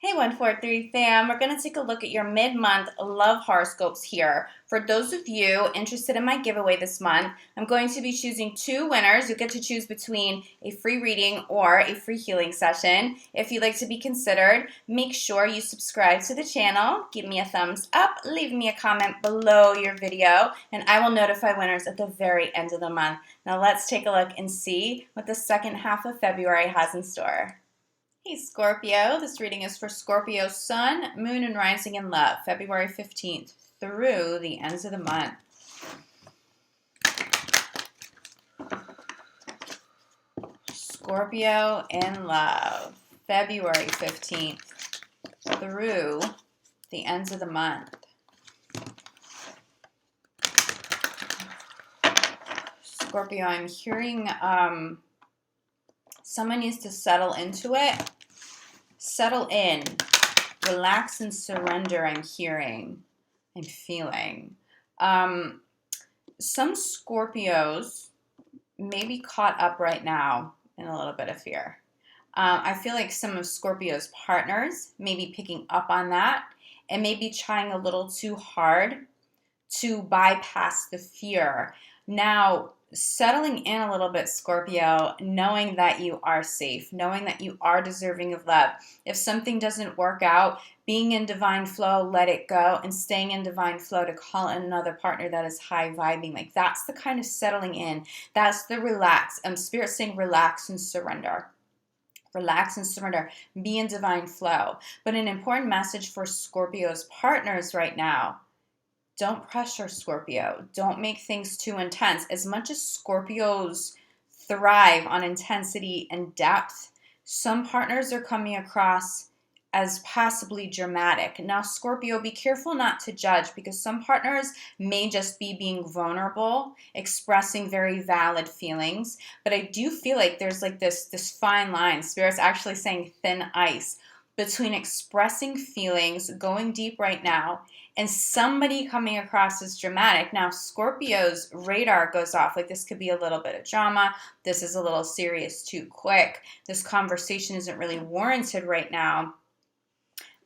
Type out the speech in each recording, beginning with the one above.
Hey 143 fam, we're going to take a look at your mid-month love horoscopes here. For those of you interested in my giveaway this month, I'm going to be choosing two winners. You get to choose between a free reading or a free healing session. If you'd like to be considered, make sure you subscribe to the channel, give me a thumbs up, leave me a comment below your video, and I will notify winners at the very end of the month. Now let's take a look and see what the second half of February has in store. Hey Scorpio, this reading is for Scorpio Sun, Moon, and Rising in Love, February 15th through the ends of the month. Scorpio in Love, February 15th through the ends of the month. Scorpio, I'm hearing someone needs to settle into it. Settle in. Relax and surrender, I'm hearing. I'm feeling. Some Scorpios may be caught up right now in a little bit of fear. I feel like some of Scorpio's partners may be picking up on that and may be trying a little too hard to bypass the fear. Now, settling in a little bit, Scorpio, knowing that you are safe, knowing that you are deserving of love. If something doesn't work out, being in divine flow, let it go, and staying in divine flow to call in another partner that is high vibing. Like, that's the kind of settling in. That's the relax. Spirit saying relax and surrender. Relax and surrender. Be in divine flow. But an important message for Scorpio's partners right now: don't pressure Scorpio. Don't make things too intense. As much as Scorpios thrive on intensity and depth, some partners are coming across as possibly dramatic. Now, Scorpio, be careful not to judge, because some partners may just be being vulnerable, expressing very valid feelings. But I do feel like there's like this fine line. Spirit's actually saying thin ice between expressing feelings, going deep right now, and somebody coming across as dramatic. Now, Scorpio's radar goes off. Like, this could be a little bit of drama. This is a little serious too quick. This conversation isn't really warranted right now.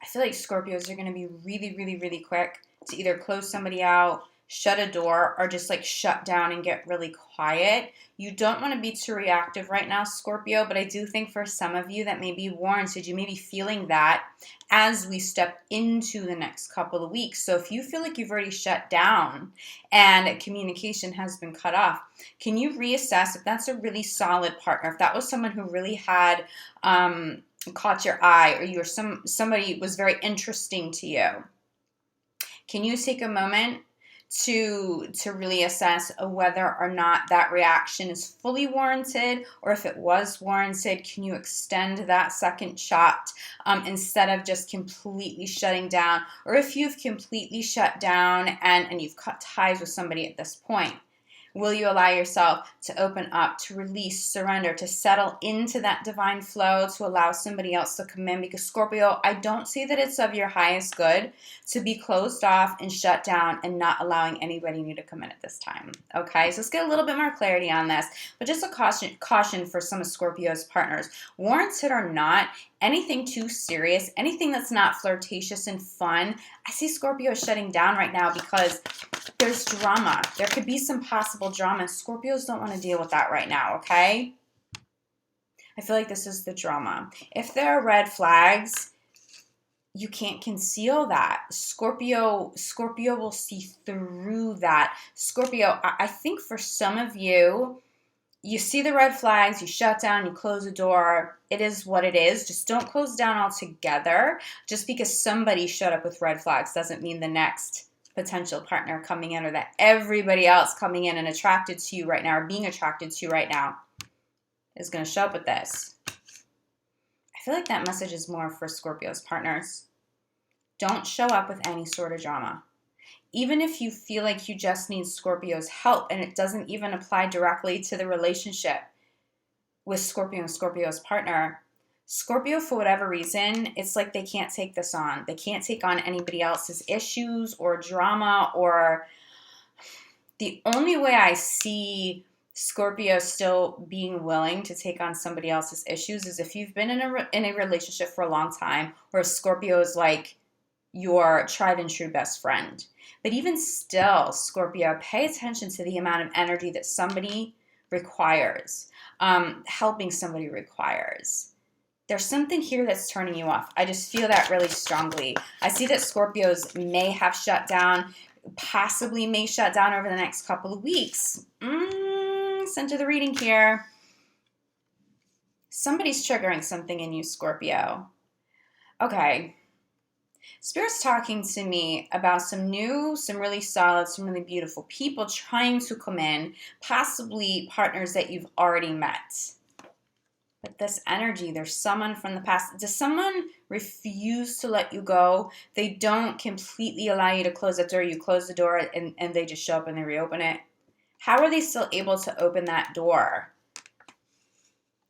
I feel like Scorpios are going to be really, really, really quick to either close somebody out, shut a door, or just like shut down and get really quiet. You don't want to be too reactive right now, Scorpio, but I do think for some of you that may be warranted. You may be feeling that as we step into the next couple of weeks. So if you feel like you've already shut down and communication has been cut off, can you reassess if that's a really solid partner, if that was someone who really had caught your eye, or you were somebody was very interesting to you? Can you take a moment to really assess whether or not that reaction is fully warranted, or if it was warranted, can you extend that second shot instead of just completely shutting down? Or if you've completely shut down and you've cut ties with somebody at this point, will you allow yourself to open up, to release, surrender, to settle into that divine flow, to allow somebody else to come in? Because Scorpio, I don't see that it's of your highest good to be closed off and shut down and not allowing anybody new to come in at this time. Okay, so let's get a little bit more clarity on this. But just a caution for some of Scorpio's partners. Warranted or not, anything too serious, anything that's not flirtatious and fun, I see Scorpio shutting down right now because there's drama. There could be some possible drama. Scorpios don't want to deal with that right now, okay? I feel like this is the drama. If there are red flags, you can't conceal that. Scorpio will see through that. Scorpio, I think for some of you, you see the red flags, you shut down, you close the door. It is what it is. Just don't close down altogether. Just because somebody showed up with red flags doesn't mean the next potential partner coming in, or that everybody else coming in and attracted to you right now, or being attracted to you right now, is going to show up with this. I feel like that message is more for Scorpio's partners. Don't show up with any sort of drama. Even if you feel like you just need Scorpio's help and it doesn't even apply directly to the relationship with Scorpio and Scorpio's partner, Scorpio, for whatever reason, it's like they can't take this on. They can't take on anybody else's issues or drama. Or the only way I see Scorpio still being willing to take on somebody else's issues is if you've been in a relationship for a long time, or Scorpio is like your tried and true best friend. But even still, Scorpio, pay attention to the amount of energy that somebody requires, helping somebody requires. There's something here that's turning you off. I just feel that really strongly. I see that Scorpios may have shut down, possibly may shut down over the next couple of weeks. Send to the reading here. Somebody's triggering something in you, Scorpio. Okay. Spirit's talking to me about some new, some really solid, some really beautiful people trying to come in, possibly partners that you've already met. But this energy, there's someone from the past. Does someone refuse to let you go? They don't completely allow you to close that door. You close the door and they just show up and they reopen it. How are they still able to open that door?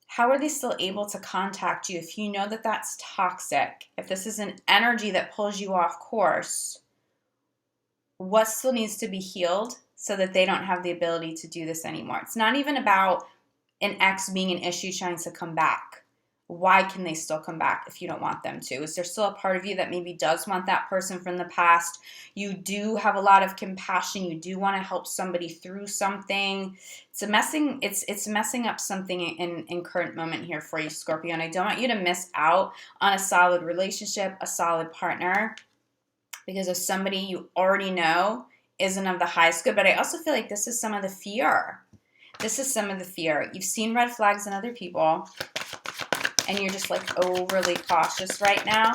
How are they still able to contact you if you know that that's toxic? If this is an energy that pulls you off course, what still needs to be healed so that they don't have the ability to do this anymore? It's not even about an ex being an issue trying to come back. Why can they still come back if you don't want them to? Is there still a part of you that maybe does want that person from the past? You do have a lot of compassion. You do want to help somebody through something. It's messing up something in current moment here for you, Scorpio. And I don't want you to miss out on a solid relationship, a solid partner, because of somebody you already know isn't of the highest good. But I also feel like this is some of the fear. This is some of the fear. You've seen red flags in other people, and you're just like overly cautious right now.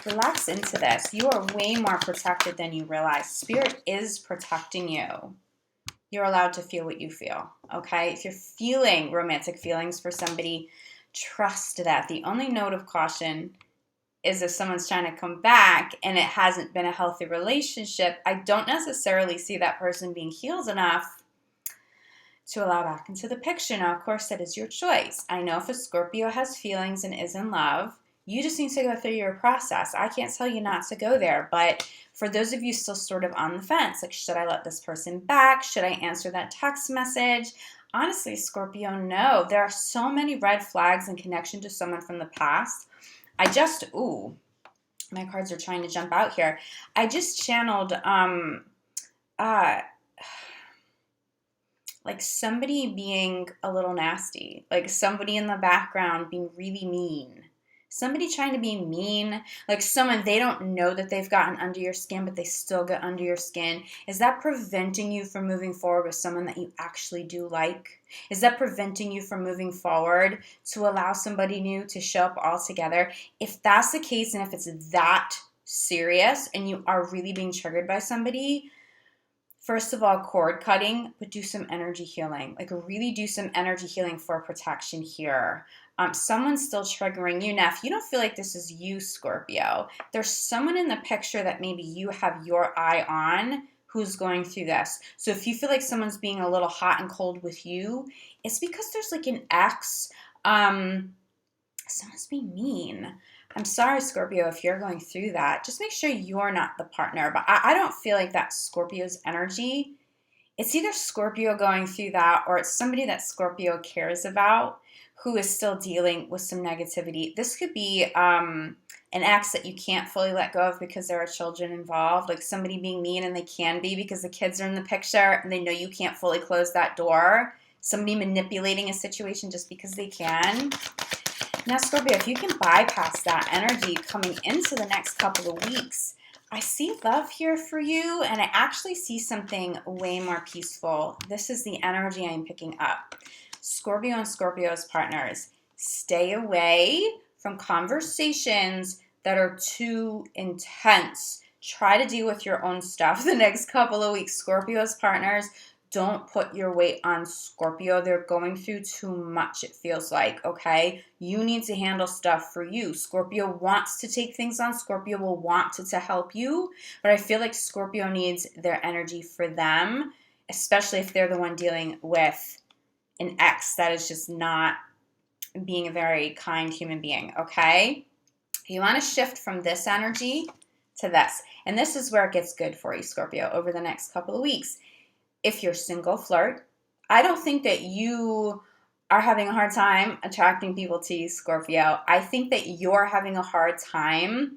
Relax into this. You are way more protected than you realize. Spirit is protecting you. You're allowed to feel what you feel, okay? If you're feeling romantic feelings for somebody, trust that. The only note of caution is if someone's trying to come back and it hasn't been a healthy relationship. I don't necessarily see that person being healed enough to allow back into the picture. Now, of course, that is your choice. I know if a Scorpio has feelings and is in love, you just need to go through your process. I can't tell you not to go there, but for those of you still sort of on the fence, like, should I let this person back? Should I answer that text message? Honestly, Scorpio, no. There are so many red flags in connection to someone from the past. My cards are trying to jump out here. I just channeled, like somebody being a little nasty, like somebody in the background being really mean, somebody trying to be mean, like someone they don't know that they've gotten under your skin, but they still get under your skin. Is that preventing you from moving forward with someone that you actually do like? Is that preventing you from moving forward to allow somebody new to show up all together? If that's the case, and if it's that serious and you are really being triggered by somebody, first of all, cord cutting, but do some energy healing. Like really do some energy healing for protection here. Someone's still triggering you. Now, if you don't feel like this is you, Scorpio, there's someone in the picture that maybe you have your eye on who's going through this. So if you feel like someone's being a little hot and cold with you, it's because there's like an ex. Someone's being mean. I'm sorry, Scorpio, if you're going through that. Just make sure you're not the partner. But I don't feel like that's Scorpio's energy. It's either Scorpio going through that or it's somebody that Scorpio cares about who is still dealing with some negativity. This could be an ex that you can't fully let go of because there are children involved, like somebody being mean, and they can be because the kids are in the picture and they know you can't fully close that door. Somebody manipulating a situation just because they can. Now, Scorpio, if you can bypass that energy coming into the next couple of weeks, I see love here for you, and I actually see something way more peaceful. This is the energy I'm picking up. Scorpio and Scorpio's partners, stay away from conversations that are too intense. Try to deal with your own stuff the next couple of weeks. Scorpio's partners, don't put your weight on Scorpio. They're going through too much, it feels like, okay? You need to handle stuff for you. Scorpio wants to take things on. Scorpio will want to help you, but I feel like Scorpio needs their energy for them, especially if they're the one dealing with an ex that is just not being a very kind human being, okay? You want to shift from this energy to this, and this is where it gets good for you, Scorpio, over the next couple of weeks. If you're single, flirt. I don't think that you are having a hard time attracting people to you, Scorpio. I think that you're having a hard time,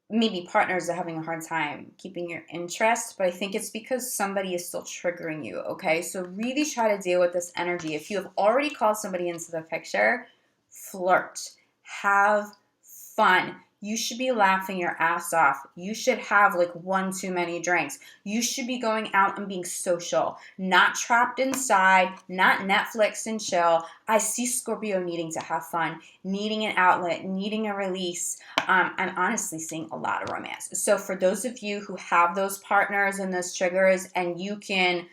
maybe partners are having a hard time keeping your interest, but I think it's because somebody is still triggering you, okay? So really try to deal with this energy. If you have already called somebody into the picture, flirt, have fun. You should be laughing your ass off. You should have like one too many drinks. You should be going out and being social, not trapped inside, not Netflix and chill. I see Scorpio needing to have fun, needing an outlet, needing a release. I'm honestly seeing a lot of romance. So for those of you who have those partners and those triggers and you can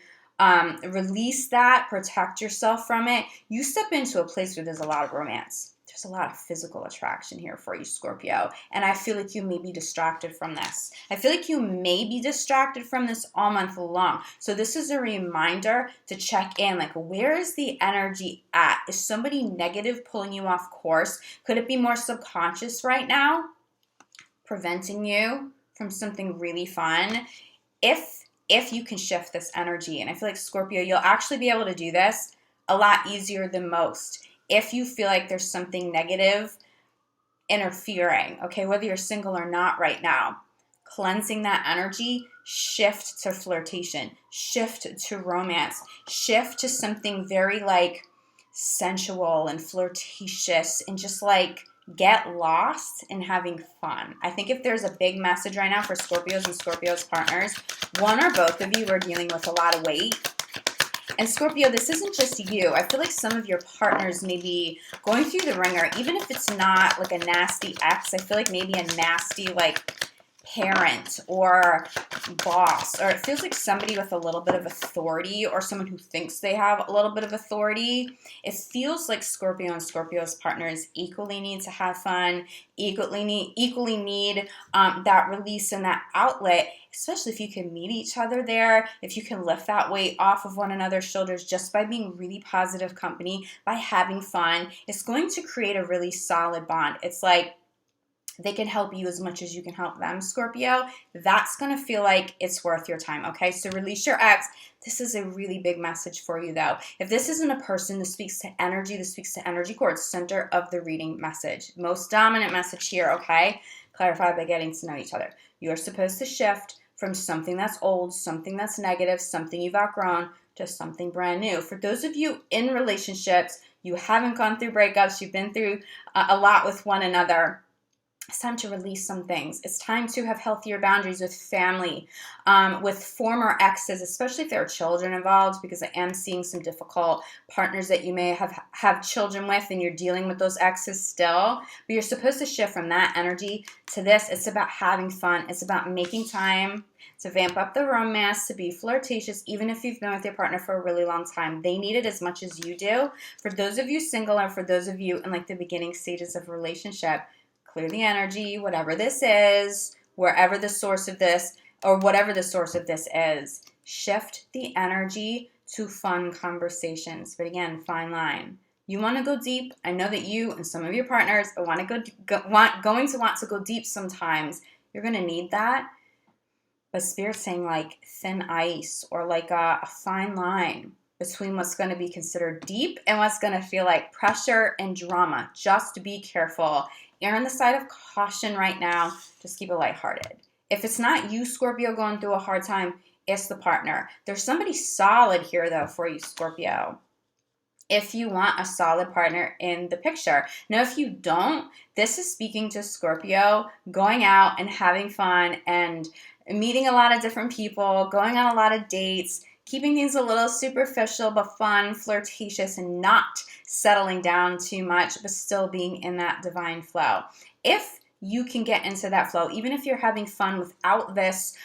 release that, protect yourself from it, you step into a place where there's a lot of romance. There's a lot of physical attraction here for you, Scorpio. And I feel like you may be distracted from this. I feel like you may be distracted from this all month long. So this is a reminder to check in. Like, where is the energy at? Is somebody negative pulling you off course? Could it be more subconscious right now, preventing you from something really fun? If you can shift this energy, and I feel like Scorpio, you'll actually be able to do this a lot easier than most. If you feel like there's something negative interfering, okay, whether you're single or not right now, cleansing that energy, shift to flirtation, shift to romance, shift to something very like sensual and flirtatious, and just like get lost in having fun. I think if there's a big message right now for Scorpios and Scorpios partners, one or both of you are dealing with a lot of weight. And Scorpio, this isn't just you. I feel like some of your partners may be going through the ringer, even if it's not like a nasty ex. I feel like maybe a nasty like parent or boss, or it feels like somebody with a little bit of authority or someone who thinks they have a little bit of authority. It feels like Scorpio and Scorpio's partners equally need to have fun, equally need that release and that outlet, especially if you can meet each other there, if you can lift that weight off of one another's shoulders just by being really positive company, by having fun. It's going to create a really solid bond. It's like they can help you as much as you can help them, Scorpio. That's going to feel like it's worth your time, okay? So release your ex. This is a really big message for you, though. If this isn't a person, this speaks to energy. This speaks to energy cords, center of the reading message. Most dominant message here, okay? Clarify by getting to know each other. You're supposed to shift from something that's old, something that's negative, something you've outgrown, to something brand new. For those of you in relationships, you haven't gone through breakups, you've been through a lot with one another, it's time to release some things. It's time to have healthier boundaries with family, with former exes, especially if there are children involved, because I am seeing some difficult partners that you may have children with and you're dealing with those exes still. But you're supposed to shift from that energy to this. It's about having fun. It's about making time to vamp up the romance, to be flirtatious, even if you've been with your partner for a really long time. They need it as much as you do. For those of you single or for those of you in like the beginning stages of a relationship, clear the energy, whatever this is, wherever the source of this, or whatever the source of this is. Shift the energy to fun conversations. But again, fine line. You want to go deep. I know that you and some of your partners are going to want to go deep sometimes. You're going to need that. But Spirit's saying like thin ice or like a fine line between what's going to be considered deep and what's going to feel like pressure and drama. Just be careful. Err on the side of caution right now. Just keep it lighthearted. If it's not you, Scorpio, going through a hard time, it's the partner. There's somebody solid here, though, for you, Scorpio, if you want a solid partner in the picture. Now, if you don't, this is speaking to Scorpio going out and having fun and meeting a lot of different people, going on a lot of dates, keeping things a little superficial but fun, flirtatious, and not settling down too much, but still being in that divine flow. If you can get into that flow, even if you're having fun without this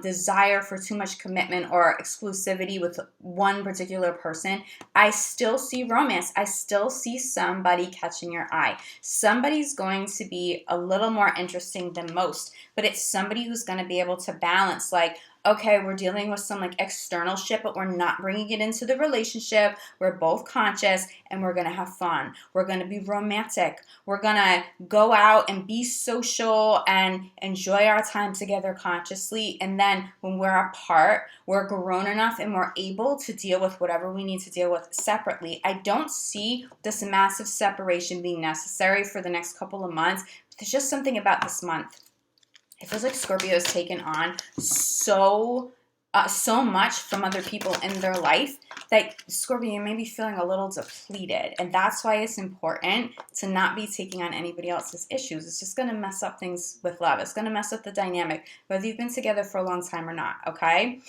desire for too much commitment or exclusivity with one particular person, I still see romance. I still see somebody catching your eye. Somebody's going to be a little more interesting than most, but it's somebody who's going to be able to balance, like, okay, we're dealing with some like external shit, but we're not bringing it into the relationship. We're both conscious and we're going to have fun. We're going to be romantic. We're going to go out and be social and enjoy our time together consciously, And then when we're apart, we're grown enough and we're able to deal with whatever we need to deal with separately. I don't see this massive separation being necessary for the next couple of months. But there's just something about this month. It feels like Scorpio has taken on so much from other people in their life that Scorpio, you may be feeling a little depleted. And that's why it's important to not be taking on anybody else's issues. It's just going to mess up things with love. It's going to mess up the dynamic, whether you've been together for a long time or not, okay?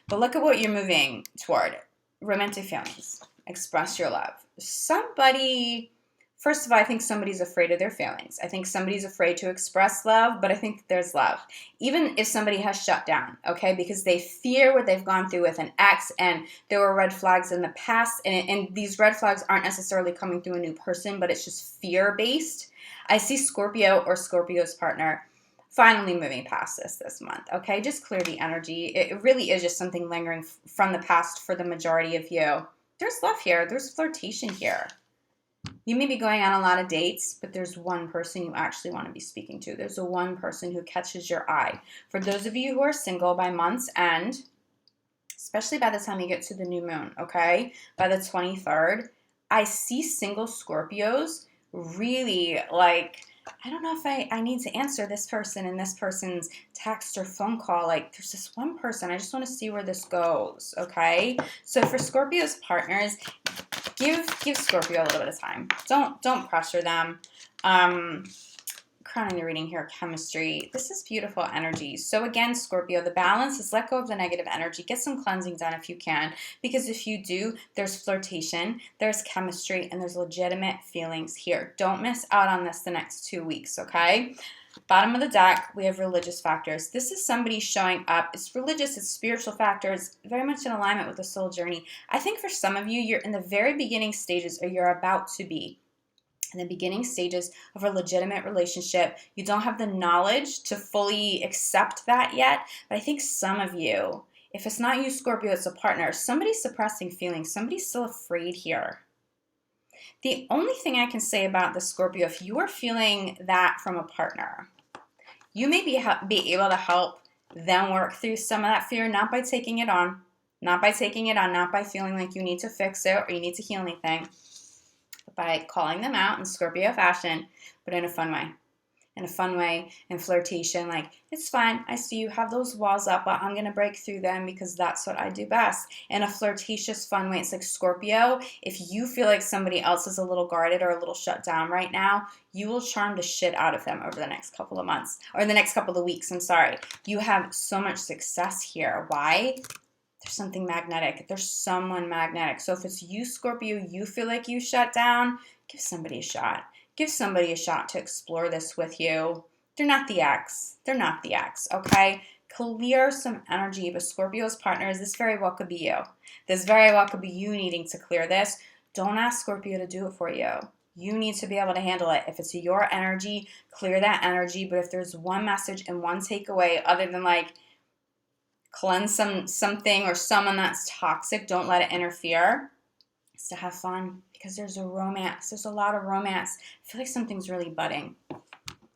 But look at what you're moving toward. Romantic feelings. Express your love. First of all, I think somebody's afraid of their feelings. I think somebody's afraid to express love, but I think there's love. Even if somebody has shut down, okay, because they fear what they've gone through with an ex, and there were red flags in the past, and these red flags aren't necessarily coming through a new person, but it's just fear-based. I see Scorpio or Scorpio's partner finally moving past this month, okay? Just clear the energy. It really is just something lingering from the past for the majority of you. There's love here. There's flirtation here. You may be going on a lot of dates, but there's one person you actually want to be speaking to. There's one person who catches your eye. For those of you who are single, by month's end, especially by the time you get to the new moon, okay, by the 23rd, I see single Scorpios really like, I don't know if I need to answer this person and this person's text or phone call. Like, there's this one person. I just want to see where this goes, okay? So for Scorpio's partners, give Scorpio a little bit of time. Don't pressure them. Crowning the reading here, chemistry. This is beautiful energy. So again, Scorpio, the balance is let go of the negative energy. Get some cleansing done if you can, because if you do, there's flirtation, there's chemistry, and there's legitimate feelings here. Don't miss out on this the next 2 weeks, okay? Bottom of the deck, we have religious factors. This is somebody showing up. It's religious, it's spiritual factors, very much in alignment with the soul journey. I think for some of you, you're in the very beginning stages, or you're about to be in the beginning stages of a legitimate relationship. You don't have the knowledge to fully accept that yet, but I think some of you, if it's not you, Scorpio, it's a partner, somebody's suppressing feelings. Somebody's still afraid here. The only thing I can say about the Scorpio, if you are feeling that from a partner, you may be able to help them work through some of that fear, not by taking it on, not by feeling like you need to fix it or you need to heal anything, but by calling them out in Scorpio fashion, but in a fun way. And flirtation, like, it's fine, I see you have those walls up, but I'm going to break through them because that's what I do best. In a flirtatious, fun way. It's like, Scorpio, if you feel like somebody else is a little guarded or a little shut down right now, you will charm the shit out of them over the next couple of months, or the next couple of weeks, I'm sorry. You have so much success here. Why? There's something magnetic. There's someone magnetic. So if it's you, Scorpio, you feel like you shut down, give somebody a shot. Give somebody a shot to explore this with you. They're not the ex. Okay? Clear some energy. But Scorpio's partners, this very well could be you. This very well could be you needing to clear this. Don't ask Scorpio to do it for you. You need to be able to handle it. If it's your energy, clear that energy. But if there's one message and one takeaway other than like cleanse something or someone that's toxic, don't let it interfere, is to have fun, because there's a romance. There's a lot of romance. I feel like something's really budding.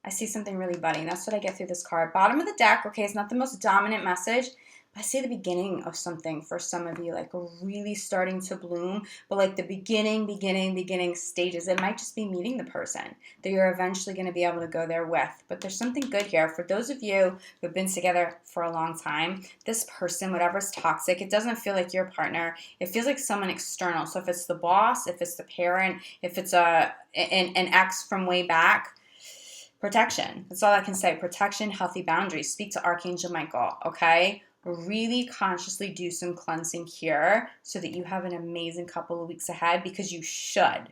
I see something really budding. That's what I get through this card. Bottom of the deck, okay, it's not the most dominant message, but I see the beginning of something for some of you, like really starting to bloom, but like the beginning stages. It might just be meeting the person that you're eventually going to be able to go there with. But there's something good here. For those of you who've been together for a long time, this person, whatever's toxic, it doesn't feel like your partner. It feels like someone external. So if it's the boss, if it's the parent, if it's an ex from way back, protection. That's all I can say. Protection, healthy boundaries. Speak to Archangel Michael, okay? Really consciously do some cleansing here so that you have an amazing couple of weeks ahead, because you should.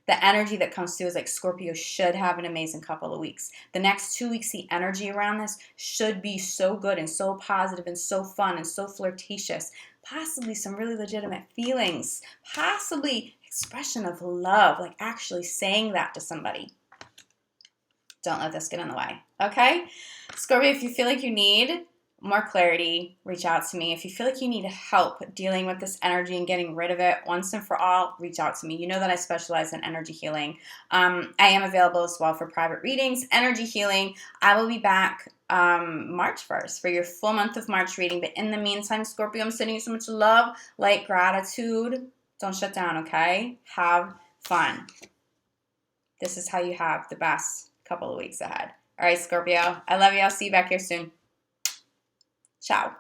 The energy that comes through is like Scorpio should have an amazing couple of weeks. The next 2 weeks, the energy around this should be so good and so positive and so fun and so flirtatious. Possibly some really legitimate feelings. Possibly expression of love, like actually saying that to somebody. Don't let this get in the way, okay? Scorpio, if you feel like you need more clarity, reach out to me. If you feel like you need help dealing with this energy and getting rid of it once and for all, reach out to me. You know that I specialize in energy healing. I am available as well for private readings, energy healing. I will be back March 1st for your full month of March reading. But in the meantime, Scorpio, I'm sending you so much love, light, gratitude. Don't shut down, okay? Have fun. This is how you have the best couple of weeks ahead. All right, Scorpio. I love you. I'll see you back here soon. Ciao.